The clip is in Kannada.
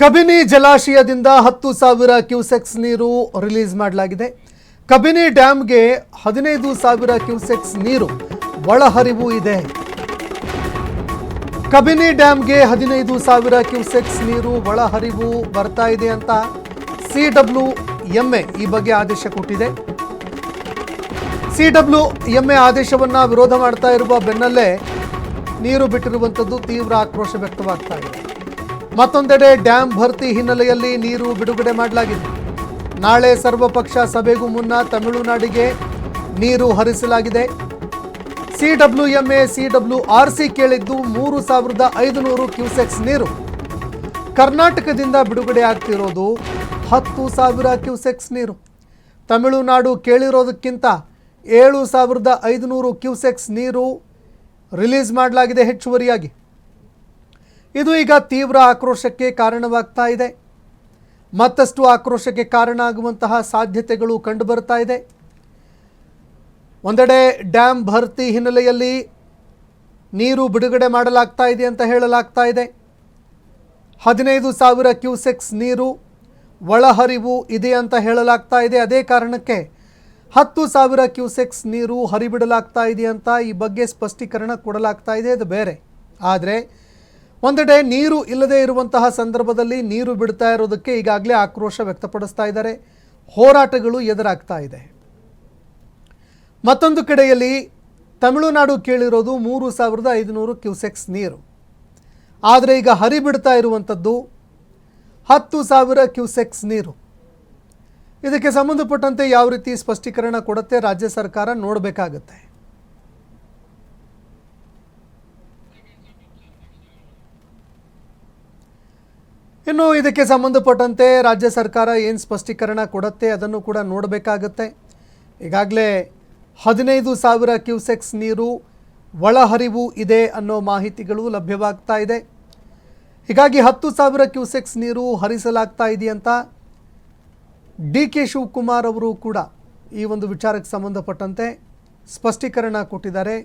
ಕಬಿನಿ ಜಲಾಶಯದಿಂದ 10,000 ಕ್ಯೂಸೆಕ್ಸ್ ನೀರು ರಿಲೀಸ್ ಮಾಡಲಾಗಿದೆ. ಕಬಿನಿ ಡ್ಯಾಂಗೆ 15,000 ಕ್ಯೂಸೆಕ್ಸ್ ನೀರು ಒಳಹರಿವು ಇದೆ. ಕಬಿನಿ ಡ್ಯಾಂಗೆ 15,000 ಕ್ಯೂಸೆಕ್ಸ್ ನೀರು ಒಳಹರಿವು ಬರ್ತಾ ಇದೆ ಅಂತ CWMA ಈ ಬಗ್ಗೆ ಆದೇಶ ಕೊಟ್ಟಿದೆ. CWMA ಆದೇಶವನ್ನು ವಿರೋಧ ಮಾಡ್ತಾ ಇರುವ ಬೆನ್ನಲ್ಲೇ ನೀರು ಬಿಟ್ಟಿರುವಂಥದ್ದು ತೀವ್ರ ಆಕ್ರೋಶ ವ್ಯಕ್ತವಾಗ್ತಾ ಇದೆ. ಮತ್ತೊಂದೆಡೆ ಡ್ಯಾಂ ಭರ್ತಿ ಹಿನ್ನೆಲೆಯಲ್ಲಿ ನೀರು ಬಿಡುಗಡೆ ಮಾಡಲಾಗಿದೆ. ನಾಳೆ ಸರ್ವಪಕ್ಷ ಸಭೆಗೂ ಮುನ್ನ ತಮಿಳುನಾಡಿಗೆ ನೀರು ಹರಿಸಲಾಗಿದೆ. CWMA CWRC ಕೇಳಿದ್ದು 3,500 ಕ್ಯೂಸೆಕ್ಸ್ ನೀರು. ಕರ್ನಾಟಕದಿಂದ ಬಿಡುಗಡೆ ಆಗ್ತಿರೋದು 10,000 ಕ್ಯೂಸೆಕ್ಸ್ ನೀರು. ತಮಿಳುನಾಡು ಕೇಳಿರೋದಕ್ಕಿಂತ 7,500 ಕ್ಯೂಸೆಕ್ಸ್ ನೀರು ರಿಲೀಸ್ ಮಾಡಲಾಗಿದೆ ಹೆಚ್ಚುವರಿಯಾಗಿ. ಇದು ಈಗ ತೀವ್ರ ಆಕ್ರೋಶಕ್ಕೆ ಕಾರಣವಾಗ್ತಾ ಇದೆ. ಮತ್ತಷ್ಟು ಆಕ್ರೋಶಕ್ಕೆ ಕಾರಣ ಆಗುವಂತಹ ಸಾಧ್ಯತೆಗಳು ಕಂಡುಬರ್ತಾ ಇದೆ. ಒಂದೆಡೆ ಡ್ಯಾಂ ಭರ್ತಿ ಹಿನ್ನೆಲೆಯಲ್ಲಿ ನೀರು ಬಿಡುಗಡೆ ಮಾಡಲಾಗ್ತಾ ಇದೆ ಅಂತ ಹೇಳಲಾಗ್ತಾ ಇದೆ. 15,000 ಕ್ಯೂಸೆಕ್ಸ್ ನೀರು ಒಳಹರಿವು ಇದೆ ಅಂತ ಹೇಳಲಾಗ್ತಾ ಇದೆ. ಅದೇ ಕಾರಣಕ್ಕೆ 10,000 ಕ್ಯೂಸೆಕ್ಸ್ ನೀರು ಹರಿಬಿಡಲಾಗ್ತಾ ಇದೆ ಅಂತ ಈ ಬಗ್ಗೆ ಸ್ಪಷ್ಟೀಕರಣ ಕೊಡಲಾಗ್ತಾ ಇದೆ. ಅದು ಬೇರೆ. ಆದರೆ ಒಂದೆಡೆ ನೀರು ಇಲ್ಲದೆ ಇರುವಂತಹ ಸಂದರ್ಭದಲ್ಲಿ ನೀರು ಬಿಡ್ತಾ ಇರೋದಕ್ಕೆ ಈಗಾಗಲೇ ಆಕ್ರೋಶ ವ್ಯಕ್ತಪಡಿಸ್ತಾ ಇದ್ದಾರೆ. ಹೋರಾಟಗಳು ಎದುರಾಗ್ತಾ ಇದೆ. ಮತ್ತೊಂದು ಕಡೆಯಲ್ಲಿ ತಮಿಳುನಾಡು ಕೇಳಿರೋದು 3,500 ಕ್ಯೂಸೆಕ್ಸ್ ನೀರು. ಆದರೆ ಈಗ ಹರಿಬಿಡ್ತಾ ಇರುವಂಥದ್ದು 10,000 ಕ್ಯೂಸೆಕ್ಸ್ ನೀರು. ಇದಕ್ಕೆ ಸಂಬಂಧಪಟ್ಟಂತೆ ಯಾವ ರೀತಿ ಸ್ಪಷ್ಟೀಕರಣ ಕೊಡುತ್ತೆ ರಾಜ್ಯ ಸರ್ಕಾರ ನೋಡಬೇಕಾಗುತ್ತೆ. ಇನ್ನು ಇದಕ್ಕೆ ಸಂಬಂಧಪಟ್ಟಂತೆ ರಾಜ್ಯ ಸರ್ಕಾರ ಏನು ಸ್ಪಷ್ಟೀಕರಣ ಕೊಡುತ್ತೆ ಅದನ್ನು ಕೂಡ ನೋಡಬೇಕಾಗುತ್ತೆ. ಈಗಾಗಲೇ 15,000 ಕ್ಯೂಸೆಕ್ಸ್ ನೀರು ಒಳಹರಿವು ಇದೆ ಅನ್ನೋ ಮಾಹಿತಿಗಳು ಲಭ್ಯವಾಗ್ತಾ ಇದೆ. ಹೀಗಾಗಿ 10,000 ಕ್ಯೂಸೆಕ್ಸ್ ನೀರು ಹರಿಸಲಾಗ್ತಾ ಇದೆಯಂತ DK ಶಿವಕುಮಾರ್ ಅವರು ಕೂಡ ಈ ಒಂದು ವಿಚಾರಕ್ಕೆ ಸಂಬಂಧಪಟ್ಟಂತೆ ಸ್ಪಷ್ಟೀಕರಣ ಕೊಟ್ಟಿದ್ದಾರೆ.